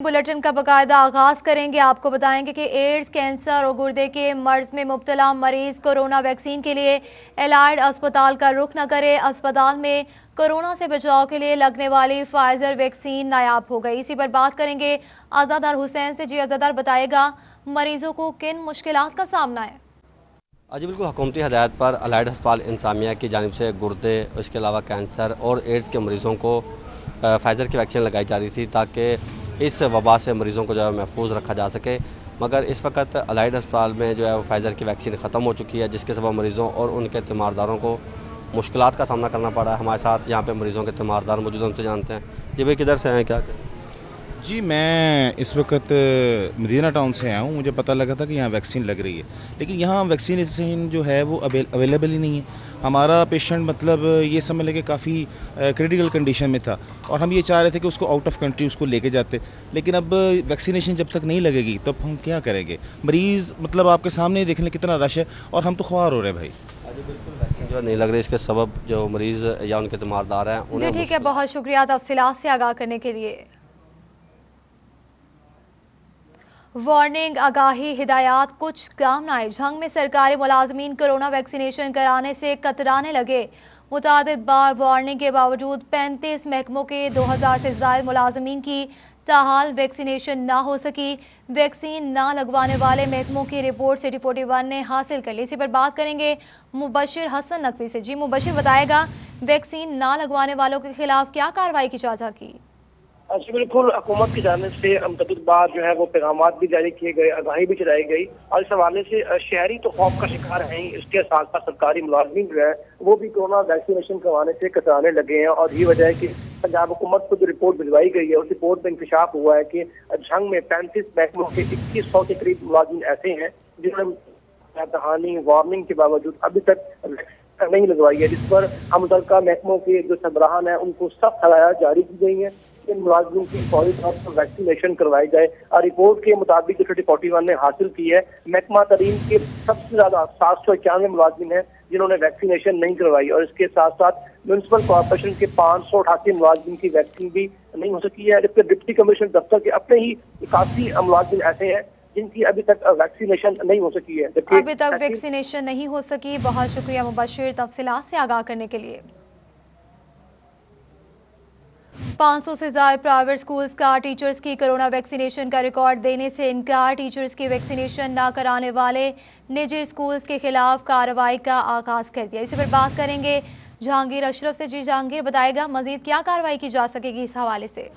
Bulletin का बाकायदा आगाज करेंगे। आपको बताएंगे कि एड्स, कैंसर और गुर्दे के मर्ज में मुब्तला मरीज कोरोना वैक्सीन के लिए एलाइड अस्पताल का रुख न करे। अस्पताल में कोरोना से बचाव के लिए लगने वाली फाइजर वैक्सीन नायाब हो गई। इसी पर बात करेंगे आजादार हुसैन से। जी आजादार, बताएगा मरीजों को किन मुश्किलात का सामना है? जी बिल्कुल, हुकूमती हदायत पर अलाइड अस्पताल इंसामिया की जानिब से गुर्दे, इसके अलावा कैंसर और एड्स के मरीज़ों को फाइजर की वैक्सीन लगाई जा रही थी ताकि इस वबा से मरीज़ों को जो है महफूज रखा जा सके। मगर इस वक्त अलाइड अस्पताल में जो है वो फाइजर की वैक्सीन ख़त्म हो चुकी है, जिसके सबब मरीज़ों और उनके तीमारदारों को मुश्किलात का सामना करना पड़ा है। हमारे साथ यहाँ पे मरीज़ों के तीमारदार मौजूद हैं, उनसे जानते हैं। जी भाई, किधर से हैं, क्या करें? जी, मैं इस वक्त मदीना टाउन से आया हूँ। मुझे पता लगा था कि यहाँ वैक्सीन लग रही है, लेकिन यहाँ वैक्सीनेशन जो है वो अवेलेबल ही नहीं है। हमारा पेशेंट मतलब ये समझ लगे काफ़ी क्रिटिकल कंडीशन में था और हम ये चाह रहे थे कि उसको आउट ऑफ कंट्री उसको लेके जाते, लेकिन अब वैक्सीनेशन जब तक नहीं लगेगी तब हम क्या करेंगे। मरीज़ मतलब आपके सामने देख लें कितना रश है और हम तो ख्वार हो रहे हैं भाई। जी बिल्कुल, वैक्सीन जो नहीं लग रही, इसके सबब जो मरीज़ या उनके तीमारदार हैं जी ठीक है, बहुत शुक्रिया तफसीलात से आगाह करने के लिए। वार्निंग, आगाही, हिदायत कुछ काम न आए। झंग में सरकारी मुलाजमीन कोरोना वैक्सीनेशन कराने से कतराने लगे। मुतादिद बार वार्निंग के बावजूद 35 महकमों के 2000 से ज्यादा मुलाजमीन की ताहाल वैक्सीनेशन ना हो सकी। वैक्सीन ना लगवाने वाले महकमों की रिपोर्ट सिटी 41 ने हासिल कर ली। इसी पर बात करेंगे मुबशिर हसन नकवी से। जी मुबशिर, बताएगा वैक्सीन ना लगवाने वालों के खिलाफ क्या कार्रवाई की जा सकी? जी बिल्कुल, हुकूमत की जानिब से मुतअद्दिद बार जो है वो पैगामात भी जारी किए गए, आगाही भी चलाई गई और इस हवाले से शहरी तो खौफ का शिकार हैं ही, इसके साथ साथ सरकारी मुलाजमीन जो है वो भी कोरोना वैक्सीनेशन करवाने से कतराने लगे हैं। और ये वजह है कि पंजाब हुकूमत को जो रिपोर्ट भिजवाई गई है उस रिपोर्ट में इंकशाफ हुआ है कि झंग में 35 महकमों के 2100 के करीब मुलाजिम ऐसे हैं जिन्होंने दहानी वार्निंग के बावजूद अभी तक नहीं लगवाई है, जिस पर मुतल्लिका महकमों के जो सरबराहान है उनको सख्त हिदायत जारी की गई है। इन मुलाजिमों की फौरी तौर पर वैक्सीनेशन करवाई जाए। रिपोर्ट के मुताबिक जो सिटी 41 ने हासिल की है, महकमा तरीन के सबसे ज्यादा 791 मुलाजिम हैं जिन्होंने वैक्सीनेशन नहीं करवाई और इसके साथ साथ म्यूनसिपल कॉर्पोरेशन के 588 मुलाजिम की वैक्सीन भी नहीं हो सकी है, जबकि डिप्टी कमिश्नर दफ्तर के अपने ही 81 मुलाजिम ऐसे हैं जिनकी अभी तक वैक्सीनेशन नहीं हो सकी है। अभी तक वैक्सीनेशन नहीं हो सकी। बहुत शुक्रिया मुबशिर तफसीलात से आगाह करने के लिए। 500 से ज्यादा प्राइवेट स्कूल्स का टीचर्स की कोरोना वैक्सीनेशन का रिकॉर्ड देने से इनकार। टीचर्स की वैक्सीनेशन न कराने वाले निजी स्कूल्स के खिलाफ कार्रवाई का आगाज कर दिया। इसी पर बात करेंगे जहांगीर अशरफ से। जी जहांगीर, बताएगा मजीद क्या कार्रवाई की जा सकेगी इस हवाले से?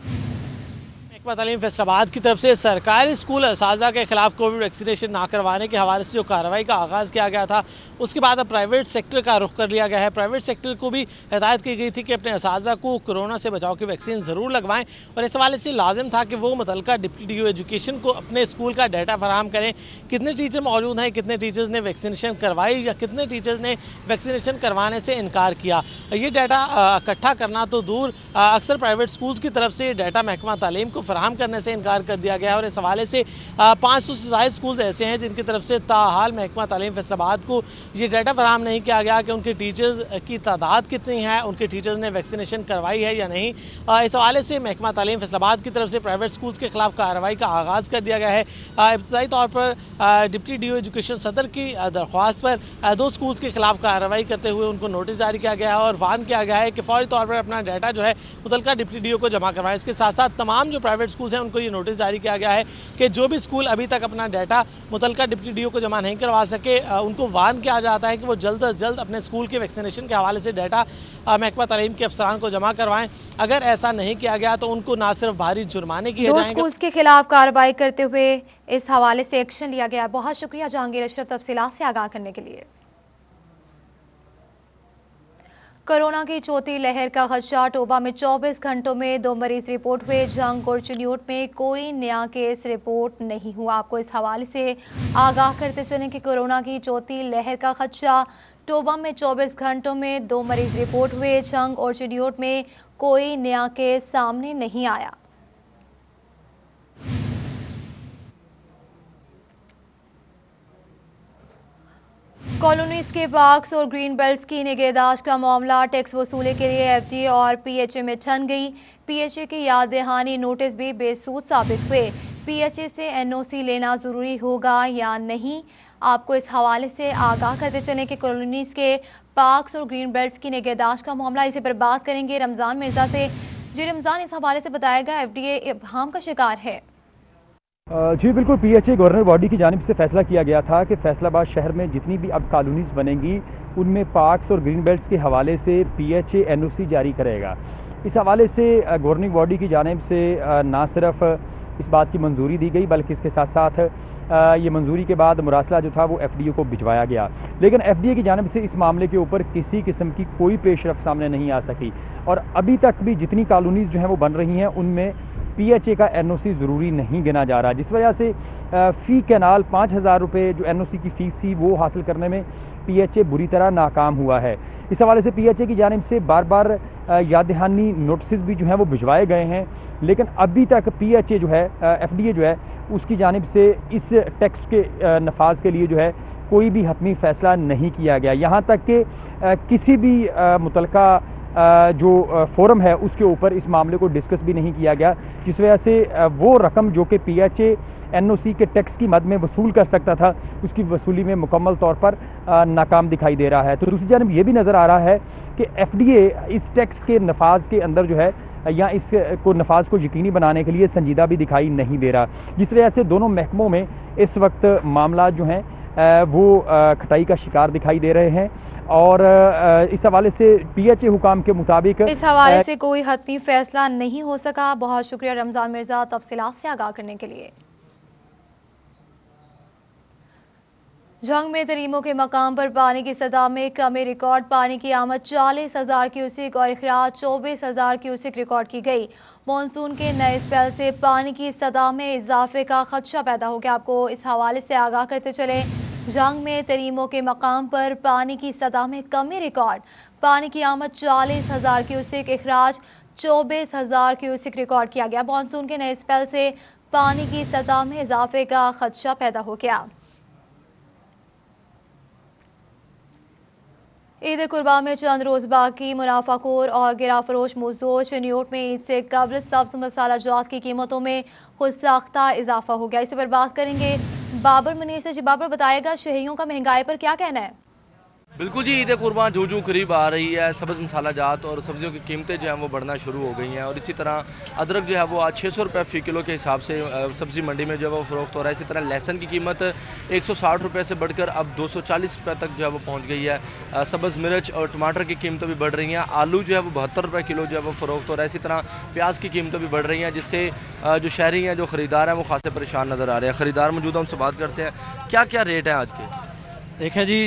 महकमा तालीम फैसलाबाद की तरफ से सरकारी स्कूल असाजा के खिलाफ कोविड वैक्सीनेशन ना करवाने के हवाले से जो कार्रवाई का आगाज़ किया गया था, उसके बाद अब प्राइवेट सेक्टर का रुख कर लिया गया है। प्राइवेट सेक्टर को भी हिदायत की गई थी कि अपने असाजा को कोरोना से बचाव की वैक्सीन ज़रूर लगवाएं और इस हवाले से लाजिम था कि वो मुतल्लिका डिप्टी डीओ एजुकेशन को अपने स्कूल का डाटा फराहम करें, कितने टीचर मौजूद हैं, कितने टीचर्स ने वैक्सीनेशन करवाई या कितने टीचर्स ने वैक्सीनेशन करवाने से इनकार किया। ये डाटा इकट्ठा करना तो दूर, अक्सर प्राइवेट स्कूल्स की तरफ से डाटा महकमा तालीम को फराहम करने से इनकार कर दिया गया है और इस हवाले से 500 से ज्यादा स्कूल्स ऐसे हैं जिनकी तरफ से ताहाल महकमा तालीम फैसलाबाद को ये डाटा फराहम नहीं किया गया कि उनके टीचर्स की तादाद कितनी है, उनके टीचर्स ने वैक्सीनेशन करवाई है या नहीं। इस हवाले से महकमा तालीम फैसलाबाद की तरफ से प्राइवेट स्कूल्स के खिलाफ कार्रवाई का आगाज कर दिया गया है। इब्तदाई तौर पर डिप्टी डीओ एजुकेशन सदर की दरख्वास्त पर 2 स्कूल्स के खिलाफ कार्रवाई करते हुए उनको नोटिस जारी किया गया है और वार्न किया गया है कि फौरी तौर पर अपना डाटा जो है मुतल्लिका डिप्टी डीओ को जमा करवाएं। इसके साथ साथ तमाम जो प्राइवेट स्कूल्स हैं उनको ये नोटिस जारी किया गया है कि जो भी स्कूल अभी तक अपना डाटा मुतल्लिका डिप्टी डीओ को जमा नहीं करवा सके, उनको वार्न किया जाता है कि वो जल्द अज जल्द अपने स्कूल के वैक्सीनेशन के हवाले से डाटा महकमा तालीम के अफसरान को जमा करवाएं। अगर ऐसा नहीं किया गया तो उनको ना सिर्फ भारी जुर्माने किए जाएंगे, स्कूल्स के खिलाफ कार्रवाई करते हुए इस हवाले से एक्शन लिया गया। बहुत शुक्रिया जहांगीर अशरफ तफसीलात से आगाह करने के लिए। कोरोना की चौथी लहर का खदशा। टोबा में 24 घंटों में 2 मरीज रिपोर्ट हुए। जंग और चिन्यूट में कोई नया केस रिपोर्ट नहीं हुआ। आपको इस हवाले से आगाह करते चलें कि कोरोना की चौथी लहर का खदशा। टोबा में 24 घंटों में 2 मरीज रिपोर्ट हुए। जंग और चिन्यूट में कोई नया केस सामने नहीं आया। कॉलोनीज के पार्क्स और ग्रीन बेल्ट्स की निगहदाश्त का मामला टैक्स वसूली के लिए एफडीए और पीएचए में ठन गई। पीएचए के याद दहानी नोटिस भी बेसूद साबित हुए। पीएचए से एनओसी लेना जरूरी होगा या नहीं, आपको इस हवाले से आगाह करते चलें कि कॉलोनीज के पार्क्स और ग्रीन बेल्ट्स की निगहदाश्त का मामला, इसी पर बात करेंगे रमजान मिर्जा से। जी रमजान, इस हवाले से बताएगा एफडीए इब्हाम का शिकार है। जी बिल्कुल, पीएचए गवर्नर बॉडी की जानिब से फैसला किया गया था कि फैसलाबाद शहर में जितनी भी अब कॉलोनीज बनेंगी उनमें पार्क्स और ग्रीन बेल्ट्स के हवाले से पीएचए एनओसी जारी करेगा। इस हवाले से गवर्निंग बॉडी की जानिब से ना सिर्फ इस बात की मंजूरी दी गई बल्कि इसके साथ साथ ये मंजूरी के बाद मुरासला जो था वो एफडीए को भिजवाया गया, लेकिन एफडीए की जानिब से इस मामले के ऊपर किसी किस्म की कोई पेशरफ सामने नहीं आ सकी और अभी तक भी जितनी कॉलोनीज जो हैं वो बन रही हैं उनमें पीएचए का एनओसी ज़रूरी नहीं गिना जा रहा, जिस वजह से फ़ी कैनाल 5,000 रुपये जो एनओसी की फ़ीस थी वो हासिल करने में पीएचए बुरी तरह नाकाम हुआ है। इस हवाले से पीएचए की जानिब से बार बार याद दहानी नोटिस भी जो हैं वो भिजवाए गए हैं, लेकिन अभी तक पीएचए जो है एफडीए जो है उसकी जानिब से इस टैक्स के नफाज के लिए जो है कोई भी हतमी फैसला नहीं किया गया। यहाँ तक कि किसी भी मुतलका जो फोरम है उसके ऊपर इस मामले को डिस्कस भी नहीं किया गया, जिस वजह से वो रकम जो कि पीएचए एनओसी के टैक्स की मद में वसूल कर सकता था उसकी वसूली में मुकम्मल तौर पर नाकाम दिखाई दे रहा है। तो दूसरी जानब ये भी नज़र आ रहा है कि एफडीए इस टैक्स के नफाज के अंदर जो है या इस को नफाज को यकीनी बनाने के लिए संजीदा भी दिखाई नहीं दे रहा, जिस वजह से दोनों महकमों में इस वक्त मामला जो हैं वो खटाई का शिकार दिखाई दे रहे हैं और इस हवाले से पीएचए हुकाम के मुताबिक इस हवाले से कोई हतमी फैसला नहीं हो सका। बहुत शुक्रिया रमजान मिर्जा तफसीलात से आगाह करने के लिए। जंग में तरीमों के मकाम पर पानी की सतह में कमी रिकॉर्ड, पानी की आमद 40,000 क्यूसिक और इखराज 24,000 क्यूसिक रिकॉर्ड की गई। मॉनसून के नए स्पेल से पानी की सतह में इजाफे का खदशा पैदा हो गया। आपको इस हवाले से आगाह करते चले, जंग में तरीमों के मकाम पर पानी की सतह में कमी रिकॉर्ड, पानी की आमद 40,000 क्यूसिक, इखराज 24,000 क्यूसिक रिकॉर्ड किया गया। मॉनसून के नए स्पेल से पानी की सतह में इजाफे का खदशा पैदा हो गया। ईद कुर्बान में चंद रोज बाकी, मुनाफाखोर और गिराफरोश मुजोर चिन्योट में ईद से कबल सब्ज मसाला जात की कीमतों में खुद साख्ता इजाफा हो गया। इसी पर बात करेंगे बाबर मुनीर से। जी बाबर, बताएगा शहरियों का महंगाई पर क्या कहना है? बिल्कुल जी, ईद कुर्बान जो करीब आ रही है, सब्ज़ मसाला जात और सब्जियों की कीमतें जो हैं वो बढ़ना शुरू हो गई हैं और इसी तरह अदरक जो है वो आज 600 रुपये फ़ी किलो के हिसाब से सब्ज़ी मंडी में जो है वो फ़रोख्त हो रहा है। इसी तरह लहसुन की कीमत 160 रुपये से बढ़कर अब 240 रुपये तक जो है वो पहुँच गई है। सब्ज़ मिर्च और टमाटर की कीमतें भी बढ़ रही हैं। आलू जो है वो 72 रुपये किलो जो है वो फ़रोख्त हो रहा है। इसी तरह प्याज की कीमतें भी बढ़ रही हैं, जिससे जो शहरी हैं, जो ख़रीदार हैं, वो खासे परेशान नज़र आ रहे हैं। ख़रीदार मौजूद हैं, उनसे बात करते हैं, क्या क्या रेट हैं आज के? देखें जी,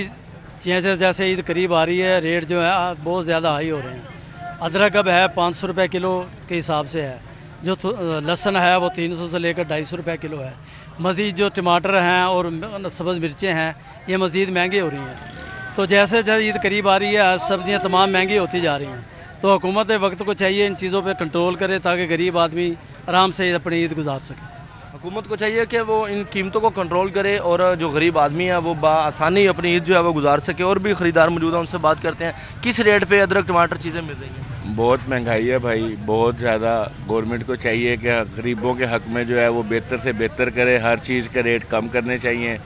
जैसे जैसे ईद करीब आ रही है रेट जो है बहुत ज़्यादा हाई हो रहे हैं। अदरक अब है 500 रुपये किलो के हिसाब से है, जो लहसुन है वो 300 से लेकर 250 रुपये किलो है। मज़ीद जो टमाटर हैं और सब्ज़ मिर्चें हैं ये मज़ीद महंगी हो रही हैं। तो जैसे जैसे ईद करीब आ रही है सब्ज़ियाँ तमाम महंगी होती जा रही हैं। तो हुकूमत वक्त को चाहिए इन चीज़ों पर कंट्रोल करे ताकि गरीब आदमी आराम से अपनी ईद गुजार सके। हुकूमत को चाहिए कि वो इन कीमतों को कंट्रोल करे और जो गरीब आदमी है वो आसानी अपनी ईद जो है वो गुजार सके। और भी ख़रीदार मौजूद हैं, उनसे बात करते हैं, किस रेट पे अदरक टमाटर चीज़ें मिल रही हैं? बहुत महंगाई है भाई, बहुत ज़्यादा। गवर्नमेंट को चाहिए कि गरीबों के हक़ में जो है वो बेहतर से बेहतर करे, हर चीज़ के रेट कम करने चाहिए।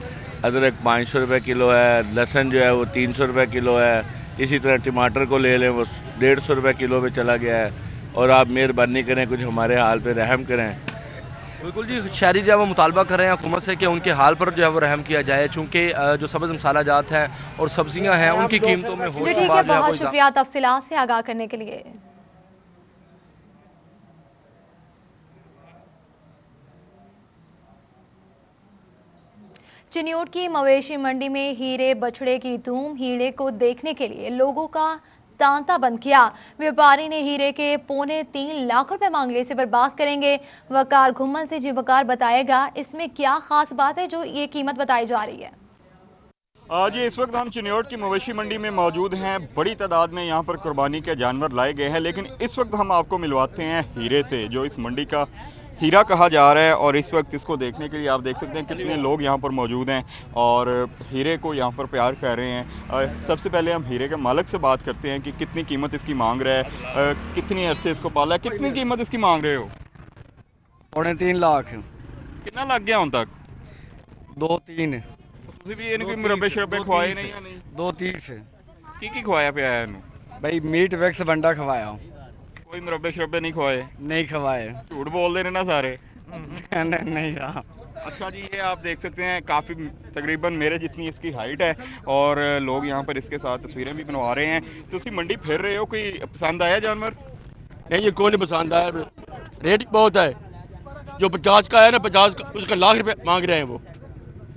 अदरक 500 रुपये किलो है, लहसुन जो है वो 300 रुपये किलो है, इसी तरह टमाटर को ले लें वो 150 रुपये किलो पे चला गया है। और आप मेहरबानी करें, कुछ हमारे हाल पे रहम करें। बिल्कुल जी, शहरी जो है वो मुतालबा कर रहे हैं हुकूमत से कि उनके हाल पर जो है वो रहम किया जाए, चूँकि जो सब्ज़ मसाला जात हैं और सब्जियां हैं उनकी कीमतों में हो। जी ठीक है, बहुत शुक्रिया तफसीलात से आगाह करने के लिए। चिन्योट की मवेशी मंडी में हीरे बछड़े की धूम, हीरे को देखने के लिए लोगों का तांता बंद किया। व्यापारी ने हीरे के 3.25 लाख रुपए मांग लिए। इसी पर बात करेंगे वकार घुम्मल से। जी वकार, बताएगा इसमें क्या खास बात है जो ये कीमत बताई जा रही है? आज इस वक्त हम चिन्योट की मवेशी मंडी में मौजूद हैं। बड़ी तादाद में यहाँ पर कुर्बानी के जानवर लाए गए हैं, लेकिन इस वक्त हम आपको मिलवाते हैं हीरे से, जो इस मंडी का हीरा कहा जा रहा है और इस वक्त इसको देखने के लिए आप देख सकते हैं कितने लोग यहाँ पर मौजूद हैं और हीरे को यहाँ पर प्यार कर रहे हैं। सबसे पहले हम हीरे के मालिक से बात करते हैं कि कितनी कीमत इसकी मांग रहा है, कितनी अरसे इसको पाला है, कितनी कीमत इसकी मांग रहे हो? 3.5 लाख। कितना लग गया ਹੁਣ तक? 2-3। ਤੁਸੀਂ ਵੀ ਇਹਨੂੰ ਕੋਈ ਮੁਰੱਬੇ ਸ਼ਰਬੇ ਖਵਾਏ ਨਹੀਂ ਜਾਂ ਨਹੀਂ? 2-30। ਕੀ ਖਵਾਇਆ ਪਿਆ ਹੈ ਇਹਨੂੰ? भाई मीट वैक्स बंडा खवाया। ਕੋਈ ਮੁਰੱਬੇ ਸ਼ਰਬੇ ਨਹੀਂ ਖਵਾਏ? नहीं खवाए। झूठ बोलते रहे ना सारे। नहीं हाँ। अच्छा जी, ये आप देख सकते हैं काफ़ी तकरीबन मेरे जितनी इसकी हाइट है और लोग यहाँ पर इसके साथ तस्वीरें भी बनवा रहे हैं। तो उसकी मंडी फिर रहे हो, कोई पसंद आया जानवर? नहीं, ये कौन पसंद आया, रेट बहुत है। जो 50 का है ना, 50 का उसका लाख रुपए मांग रहे हैं वो।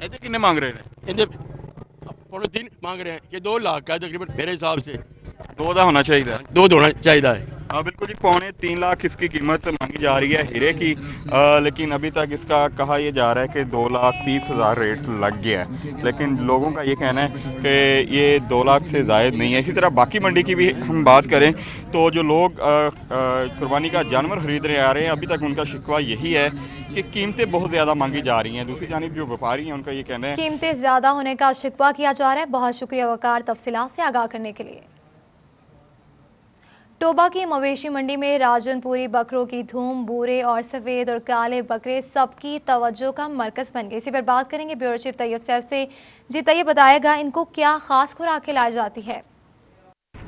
ऐसे कितने मांग रहे हैं? इनके 3.5 मांग रहे हैं, ये 2 लाख का है तकरीबन मेरे हिसाब से। 2 का होना चाहिए। 2 होना चाहिए है। हाँ बिल्कुल जी, 3.25 लाख इसकी कीमत मांगी जा रही है हीरे की, लेकिन अभी तक इसका कहा यह जा रहा है कि 2,30,000 रेट लग गया है, लेकिन लोगों का ये कहना है कि ये 2 लाख से ज़ायद नहीं है। इसी तरह बाकी मंडी की भी हम बात करें तो जो लोग कुर्बानी का जानवर खरीदने आ रहे हैं, अभी तक उनका शिकवा यही है कि कीमतें बहुत ज़्यादा मांगी जा रही हैं। दूसरी जानिब जो व्यापारी हैं उनका ये कहना है कीमतें ज़्यादा होने का शिकवा किया जा रहा है। बहुत शुक्रिया वकार तफसीलात से आगाह करने के लिए। टोबा की मवेशी मंडी में राजनपुरी बकरों की धूम, बूरे और सफ़ेद और काले बकरे सबकी तवज्जो का मरकज़ बन गए। इसी पर बात करेंगे ब्यूरो चीफ तैयब सैफ से। जी तैयब, बताएगा इनको क्या खास खुराक खिलाई जाती है?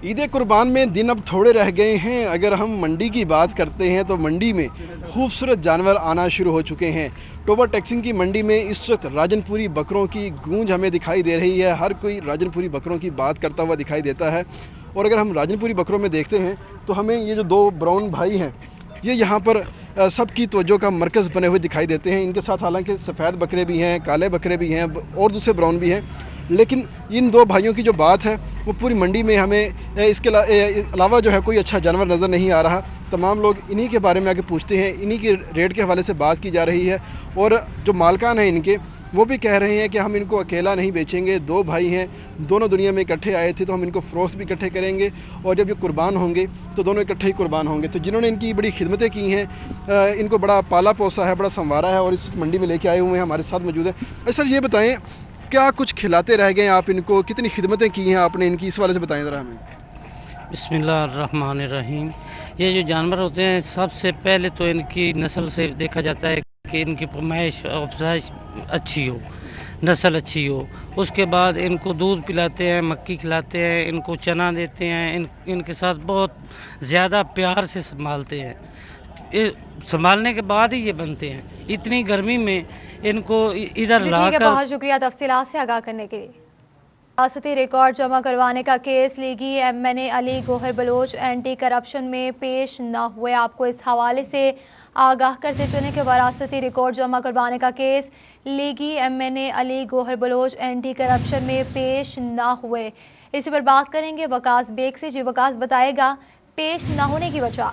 ईद कुर्बान में दिन अब थोड़े रह गए हैं। अगर हम मंडी की बात करते हैं तो मंडी में खूबसूरत जानवर आना शुरू हो चुके हैं। टोबा टैक्सिंग की मंडी में इस वक्त राजनपुरी बकरों की गूंज हमें दिखाई दे रही है। हर कोई राजनपुरी बकरों की बात करता हुआ दिखाई देता है। और अगर हम राजनपुरी बकरों में देखते हैं तो हमें ये जो 2 ब्राउन भाई हैं, ये यहाँ पर सबकी तवज्जो का मरकज़ बने हुए दिखाई देते हैं। इनके साथ हालांकि सफ़ेद बकरे भी हैं, काले बकरे भी हैं और दूसरे ब्राउन भी हैं, लेकिन इन 2 भाइयों की जो बात है वो पूरी मंडी में हमें इसके अलावा जो है कोई अच्छा जानवर नज़र नहीं आ रहा। तमाम लोग इन्हीं के बारे में आके पूछते हैं, इन्हीं के रेट के हवाले से बात की जा रही है। और जो मालकान हैं इनके, वो भी कह रहे हैं कि हम इनको अकेला नहीं बेचेंगे। 2 भाई हैं, दोनों दुनिया में इकट्ठे आए थे, तो हम इनको फ़रोख्त भी इकट्ठे करेंगे और जब ये कुर्बान होंगे तो दोनों इकट्ठे ही कुर्बान होंगे। तो जिन्होंने इनकी बड़ी खिदमतें की हैं, इनको बड़ा पाला पोसा है, बड़ा संवारा है और इस मंडी में लेके आए हुए हैं, हमारे साथ मौजूद है। सर ये बताएं, क्या कुछ खिलाते रह गए आप इनको, कितनी खिदमतें की हैं आपने इनकी, इस वाले से बताएं ज़रा हमें। बिस्मिल्लाहिर्रहमानिर्रहीम। ये जो जानवर होते हैं, सबसे पहले तो इनकी नस्ल से देखा जाता है कि इनकी पैमाइश और अफजाइश अच्छी हो, नस्ल अच्छी हो। उसके बाद इनको दूध पिलाते हैं, मक्की खिलाते हैं, इनको चना देते हैं, इनके साथ बहुत ज़्यादा प्यार से संभालते हैं। संभालने के बाद ही ये बनते हैं। इतनी गर्मी में इनको इधर लाकर। बहुत शुक्रिया तफसीलात से आगाह करने के लिए। रियासती रिकॉर्ड जमा करवाने का केस लीगी MNA Ali Gohar Baloch anti corruption में पेश न हुए। आपको इस हवाले से आगाह करते चलें कि विरासती रिकॉर्ड जमा करवाने का केस लीगी MNA Ali Gohar Baloch anti corruption में पेश न हुए। इसी पर बात करेंगे वकास बेग से। जी वकास, बताएगा पेश न होने की वजह।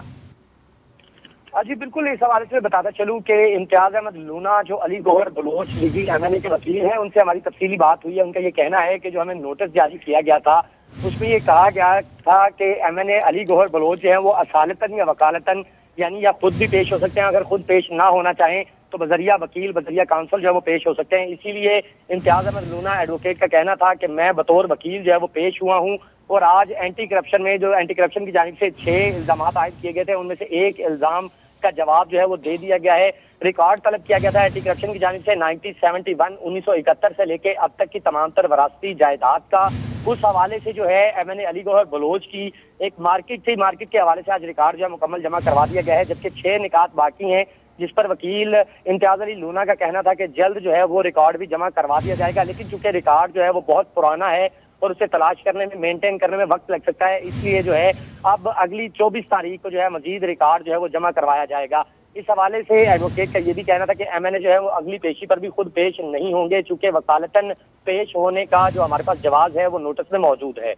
जी बिल्कुल, इस हवाले से बताता चलूं कि इम्तियाज अहमद लूना जो अली गोहर बलोच लीगी MNA के वकील हैं, उनसे हमारी तफसीली बात हुई है। उनका ये कहना है कि जो हमें नोटिस जारी किया गया था उसमें ये कहा गया था कि MNA अली गोहर बलोच जो है वो असालतन या वकालतन, यानी या खुद भी पेश हो सकते हैं, अगर खुद पेश ना होना चाहें तो बजरिया वकील, बजरिया काउंसिल जो है वो पेश हो सकते हैं। इसीलिए इम्तियाज अहमद लूना एडवोकेट का कहना था कि मैं बतौर वकील जो है वो पेश हुआ हूँ और आज एंटी करप्शन में जो एंटी करप्शन की जानिब से 6 इल्जाम आयद किए गए थे, उनमें से एक इल्जाम का जवाब जो है वो दे दिया गया है। रिकॉर्ड तलब किया गया था एंटी करप्शन की जानिब से 1971 से लेके अब तक की तमाम तर वरासती जायदाद का। उस हवाले से जो है MNA अली गोहर बलोच की एक मार्केट थी, मार्केट के हवाले से आज रिकॉर्ड जो है मुकम्मल जमा करवा दिया गया है, जबकि 6 निकात बाकी हैं जिस पर वकील इम्तियाज अली लूना का कहना था कि जल्द जो है वो रिकॉर्ड भी जमा करवा दिया जाएगा। लेकिन चूंकि रिकॉर्ड जो है वो बहुत पुराना है और उसे तलाश करने में, मेंटेन करने में वक्त लग सकता है, इसलिए जो है अब अगली 24 तारीख को जो है मजीद रिकॉर्ड जो है वो जमा करवाया जाएगा। इस हवाले से एडवोकेट का ये भी कहना था कि MNA जो है वो अगली पेशी पर भी खुद पेश नहीं होंगे, चूंकि वकालतन पेश होने का जो हमारे पास जवाब है वो नोटिस में मौजूद है।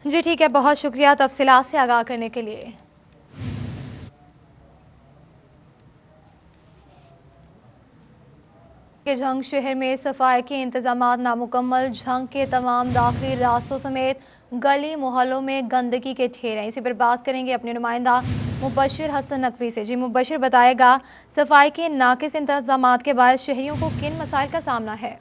जी ठीक है, बहुत शुक्रिया तफसीलात से आगाह करने के लिए। झंग शहर में सफाई के इंतजाम नामुकम्मल। झंग के तमाम दाखिली रास्तों समेत गली मोहल्लों में गंदगी के ढेर हैं। इसी पर बात करेंगे अपने नुमाइंदा मुबशिर हसन नकवी से। जी मुबशिर, बताएगा सफाई के नाकिस इंतजामात के बाद शहरियों को किन मसाइल का सामना है?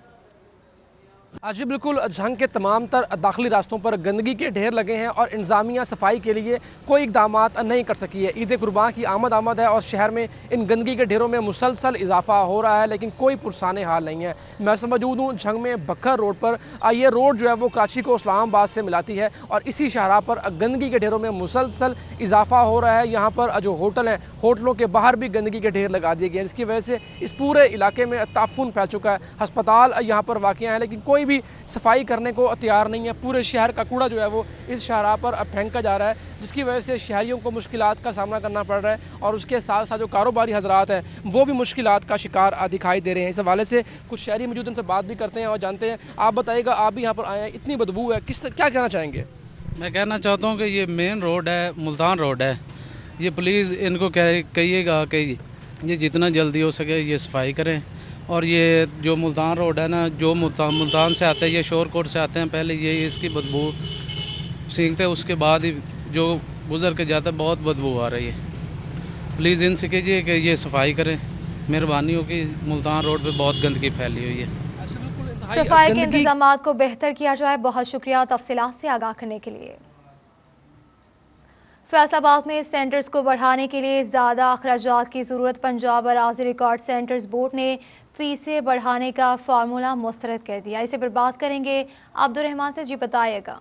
जी बिल्कुल, झंग के तमाम तर दाखिली रास्तों पर गंदगी के ढेर लगे हैं और इंतजामिया सफाई के लिए कोई इकदाम नहीं कर सकी है। ईद कुर्बान की आमद है और शहर में इन गंदगी के ढेरों में मुसलसल इजाफा हो रहा है, लेकिन कोई पुरसाने हाल नहीं है। मैं मौजूद हूँ झंग में बखर रोड पर। ये रोड जो है वो कराची को इस्लामाबाद से मिलाती है और इसी शाहराह पर गंदगी के ढेरों में मुसलसल इजाफा हो रहा है। यहाँ पर जो होटल हैं, होटलों के बाहर भी गंदगी के ढेर लगा दिए गए हैं, जिसकी वजह से इस पूरे इलाके में ताफुन फैल चुका है। अस्पताल यहाँ पर वाक़ हैं, लेकिन कोई भी सफाई करने को तैयार नहीं है। पूरे शहर का कूड़ा जो है वो इस शाहराह पर अब फेंका जा रहा है, जिसकी वजह से शहरियों को मुश्किलात का सामना करना पड़ रहा है और उसके साथ साथ जो कारोबारी हजरात हैं वो भी मुश्किलात का शिकार दिखाई दे रहे हैं। इस हवाले से कुछ शहरी मौजूद, उनसे बात भी करते हैं और जानते हैं। आप बताइएगा, आप भी यहाँ पर आए हैं, इतनी बदबू है, क्या कहना चाहेंगे? मैं कहना चाहता हूँ कि ये मेन रोड है, मुल्तान रोड है, ये प्लीज़ इनको कहिएगा कि ये जितना जल्दी हो सके ये सफाई करें। और ये जो मुल्तान रोड है ना, जो मुल्तान से आते हैं, ये शोरकोट से आते हैं, पहले ये इसकी बदबू सीखते हैं, उसके बाद ही जो गुजर के जाता है बहुत बदबू आ रही है। प्लीज़ इनसे कीजिए कि ये सफाई करें, मेहरबानी हो कि मुल्तान रोड पे बहुत गंदगी फैली हुई है। सफाई के इंतजामात को बेहतर किया जाए। बहुत शुक्रिया तफसीलात से आगाह करने के लिए। फैसलाबाद में सेंटर्स को बढ़ाने के लिए ज़्यादा अखराजात की ज़रूरत। पंजाब अराज़ी रिकॉर्ड सेंटर्स बोर्ड ने फीसें बढ़ाने का फार्मूला मुस्तरद कर दिया। इसे पर बात करेंगे अब्दुर्रहमान से। जी बताइएगा।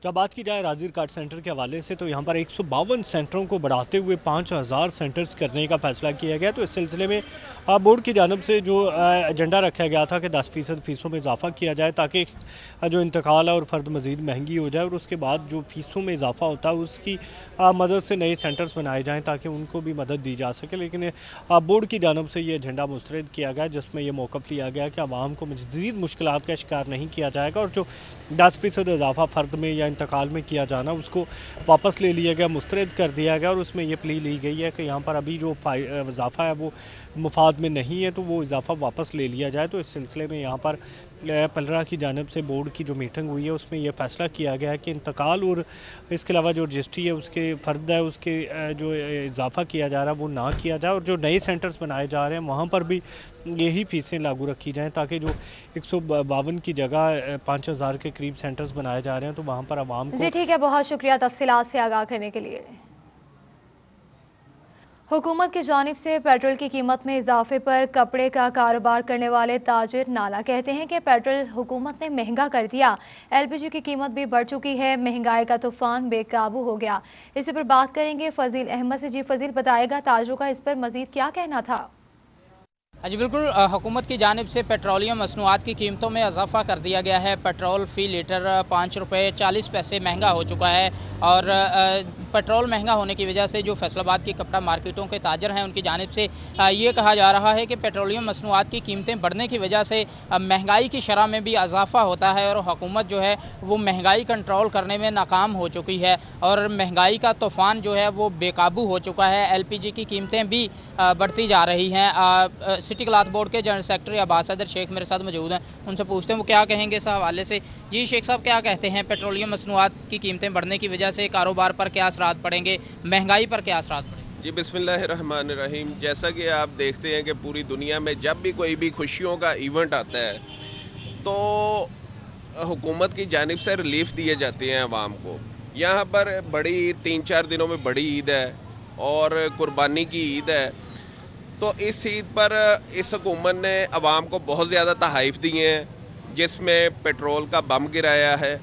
जब बात की जाए राजी रिकॉर्ड सेंटर के हवाले से, तो यहाँ पर 152 सेंटरों को बढ़ाते हुए 5000 सेंटर्स करने का फैसला किया गया। तो इस सिलसिले में बोर्ड की जानब से जो एजेंडा रखा गया था कि 10% फीसों में इजाफा किया जाए, ताकि जो इंतकाल है और फ़र्द मज़ीद महंगी हो जाए और उसके बाद जो फीसों में इजाफा होता है उसकी मदद से नए सेंटर्स बनाए जाएँ ताकि उनको भी मदद दी जा सके। लेकिन बोर्ड की जानब से ये एजेंडा मुस्तरद किया गया, जिसमें यह मौक़िफ़ लिया गया कि आवाम को मज़ीद मुश्किलात का शिकार नहीं किया जाएगा और जो 10% इजाफा फ़र्द में या इंतकाल में किया जाना उसको वापस ले लिया गया, मुस्तरद कर दिया गया। और उसमें यह प्ली ली गई है कि यहाँ पर अभी जो इजाफा है वो मुफाद में नहीं है, तो वो इजाफा वापस ले लिया जाए। तो इस सिलसिले में यहाँ पर पलरा की जानिब से बोर्ड की जो मीटिंग हुई है उसमें यह फैसला किया गया है कि इंतकाल और इसके अलावा जो रजिस्ट्री है उसके फ़र्द है उसके जो इजाफा किया जा रहा है वो ना किया जाए और जो नए सेंटर्स बनाए जा रहे हैं वहाँ पर भी यही फीसें लागू रखी जाएँ, ताकि जो 152 की जगह 5000 के करीब सेंटर्स बनाए जा रहे हैं तो वहाँ पर आवाम को। जी ठीक है, बहुत शुक्रिया तफसीलात से आगाह करने के लिए। हुकूमत की जानिब से पेट्रोल की कीमत में इजाफे पर कपड़े का कारोबार करने वाले ताजिर नाला कहते हैं कि पेट्रोल हुकूमत ने महंगा कर दिया। एलपीजी की कीमत भी बढ़ चुकी है, महंगाई का तूफान बेकाबू हो गया। इसी पर बात करेंगे फजील अहमद से। जी फजील, बताएगा ताजरों का इस पर मजीद क्या कहना था? जी बिल्कुल, हुकूमत की जानिब से पेट्रोलियम मसनूआत की कीमतों में इजाफा कर दिया गया है। पेट्रोल फ़ी लीटर 5 रुपये 40 पैसे महंगा हो चुका है और पेट्रोल महंगा होने की वजह से जो फैसलाबाद की कपड़ा मार्केटों के ताजर हैं उनकी जानिब से ये कहा जा रहा है कि पेट्रोलियम मसनूआत की कीमतें बढ़ने की वजह से महंगाई की शरह में भी इजाफा होता है और हुकूमत जो है वो महंगाई कंट्रोल करने में नाकाम हो चुकी है और महंगाई का तूफान जो है वो बेकाबू हो चुका है। एलपीजी की कीमतें भी बढ़ती जा रही हैं। सिटी क्लॉथ बोर्ड के जनरल सेक्रेटरी अब्बास सदर शेख मेरे साथ मौजूद हैं, उनसे पूछते हैं वो क्या कहेंगे इस हवाले से। जी शेख साहब, क्या कहते हैं, पेट्रोलियम मसनूआत की कीमतें बढ़ने की वजह से कारोबार पर क्या असरात पड़ेंगे, महंगाई पर क्या असरात पड़ेंगे? जी बिस्मिल्लाहिर्रहमानिर्रहीम। जैसा कि आप देखते हैं कि पूरी दुनिया में जब भी कोई भी खुशियों का इवेंट आता है तो हुकूमत की जानिब से रिलीफ दिए जाते हैं आवाम को। यहाँ पर बड़ी ईद 3-4 दिनों में बड़ी ईद है और कुर्बानी की ईद है, तो इस ईद पर इस हुकूमत ने आवाम को बहुत ज़्यादा तहाइफ दिए हैं, जिसमें पेट्रोल का बम गिराया है,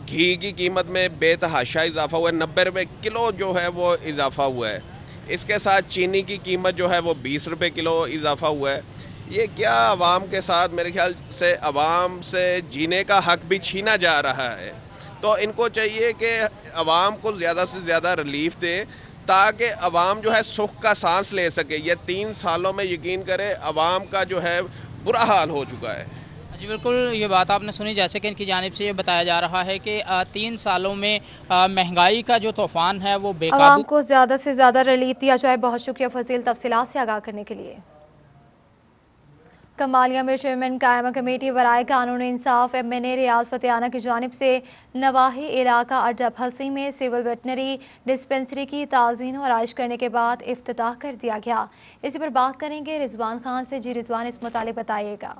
घी की कीमत में बेतहाशा इजाफा हुआ है, 90 रुपये किलो जो है वो इजाफा हुआ है। इसके साथ चीनी की कीमत जो है वो 20 रुपये किलो इजाफा हुआ है। ये क्या आवाम के साथ मेरे ख्याल से आवाम से जीने का हक भी छीना जा रहा है। तो इनको चाहिए कि आवाम को ज़्यादा से ज़्यादा रिलीफ दें ताकि आवाम जो है सुख का सांस ले सके। ये 3 सालों में यकीन करें आवाम का जो है बुरा हाल हो चुका है। जी बिल्कुल, ये बात आपने सुनी। जैसे कि इनकी जानिब से ये बताया जा रहा है कि 3 सालों में महंगाई का जो तूफान है वो बेकाबू। आवाम को ज़्यादा से ज़्यादा रिलीफ दिया जाए। बहुत शुक्रिया फजील तफसीलात से आगाह करने के लिए। کمالیہ میں چیئرمین قائمہ کمیٹی برائے قانون انصاف MNA ریاض فتیانہ کی جانب سے نواحی علاقہ اڈا بھسی میں سول ویٹنری ڈسپنسری کی تعزین و آرائش کرنے کے بعد افتتاح کر دیا گیا. اسی پر بات کریں گے رضوان خان سے. جی رضوان، اس متعلق بتائیے گا.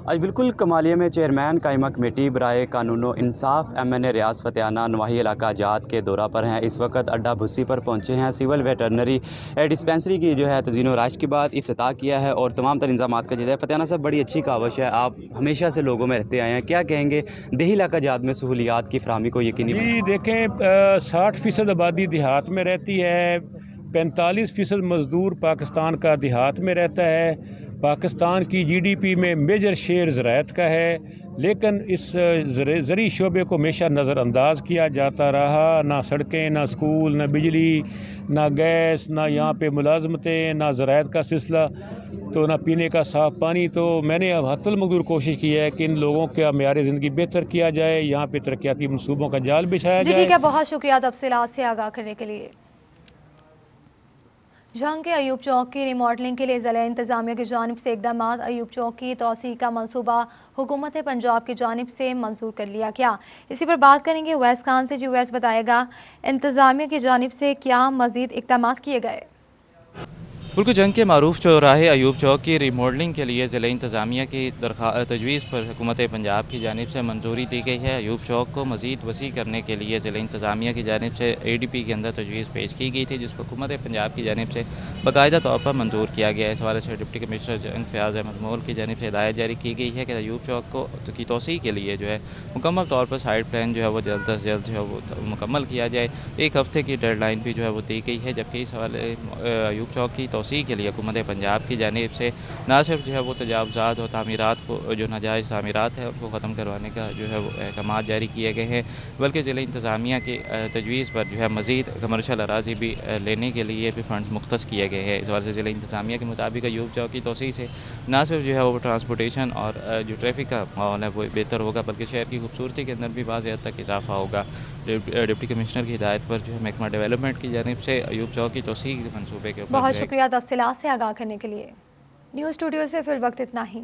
آج بالکل کمالیہ میں چیئرمین قائمہ کمیٹی برائے قانون و انصاف MNA ریاض فتیانہ نواحی علاقہ جات کے دورہ پر ہیں. اس وقت اڈا بھسی پر پہنچے ہیں. سول ویٹرنری ڈسپنسری کی جو ہے تزئین و آرائش کے بعد افتتاح کیا ہے اور تمام تر انتظامات کا جائزہ ہے. فتیانہ صاحب، بڑی اچھی کاوش ہے، آپ ہمیشہ سے لوگوں میں رہتے آئے ہیں، کیا کہیں گے دیہی علاقہ جات میں سہولیات کی فراہمی کو یقینی بنانے؟ جی دیکھیں، 60% آبادی دیہات میں رہتی ہے، 45% مزدور پاکستان کا دیہات میں رہتا ہے. پاکستان کی GDP میں میجر شیئر زراعت کا ہے، لیکن اس زرعی شعبے کو ہمیشہ نظر انداز کیا جاتا رہا. نہ سڑکیں، نہ اسکول، نہ بجلی، نہ گیس، نہ یہاں پہ ملازمتیں، نہ زراعت کا سلسلہ، تو نہ پینے کا صاف پانی. تو میں نے حتی المقدور کوشش کی ہے کہ ان لوگوں کا معیار زندگی بہتر کیا جائے، یہاں پہ ترقیاتی منصوبوں کا جال بچھایا جائے. جی ٹھیک ہے، بہت شکریہ تفصیلات سے آگاہ کرنے کے لیے. جھنگ کے ایوب چوک کی ریماڈلنگ کے لیے ضلع انتظامیہ کی جانب سے اقدامات. ایوب چوک کی توسیع کا منصوبہ حکومت پنجاب کی جانب سے منظور کر لیا گیا. اسی پر بات کریں گے اویس خان سے. جی اویس، بتائے گا انتظامیہ کی جانب سے کیا مزید اقدامات کیے گئے؟ بالکل، جنگ کے معروف چوراہے ایوب چوک کی ریماڈلنگ کے لیے ضلع انتظامیہ کی تجویز پر حکومت پنجاب کی جانب سے منظوری دی گئی ہے. ایوب چوک کو مزید وسیع کرنے کے لیے ضلع انتظامیہ کی جانب سے ADP کے اندر تجویز پیش کی گئی تھی، جس کو حکومت پنجاب کی جانب سے باقاعدہ طور پر منظور کیا گیا ہے. اس حوالے سے ڈپٹی کمشنر جنگ فیاض احمد مول کی جانب سے ہدایت جاری کی گئی ہے کہ ایوب چوک کی توسیع کے لیے جو ہے مکمل طور پر سائٹ پلان جو ہے وہ جلد از جلد جو ہے وہ مکمل کیا جائے. 1 ہفتے کی ڈیڈ لائن بھی جو ہے وہ دی گئی ہے، جبکہ اس حوالے ایوب چوک کی توسیع کے لیے حکومت پنجاب کی جانب سے نہ صرف جو ہے وہ تجاوزات اور تعمیرات کو، جو ناجائز تعمیرات ہیں ان کو ختم کروانے کا جو ہے وہ احکامات جاری کیے گئے ہیں، بلکہ ضلع انتظامیہ کی تجویز پر جو ہے مزید کمرشل اراضی بھی لینے کے لیے بھی فنڈز مختص کیے گئے ہیں. اس وجہ سے ضلع انتظامیہ کے مطابق ایوب چوک کی توسیع سے نہ صرف جو ہے وہ ٹرانسپورٹیشن اور جو ٹریفک کا ماحول ہے وہ بہتر ہوگا، بلکہ شہر کی خوبصورتی کے اندر بھی بعض حد تک اضافہ ہوگا. ڈپٹی کمشنر کی ہدایت پر جو ہے محکمہ ڈیولپمنٹ کی جانب سے ایوب چوک کی توسیع منصوبے کے اوپر بہت شکریہ تفصیلات سے آگاہ کرنے کے لیے. نیوز اسٹوڈیو سے فی الوقت اتنا ہی.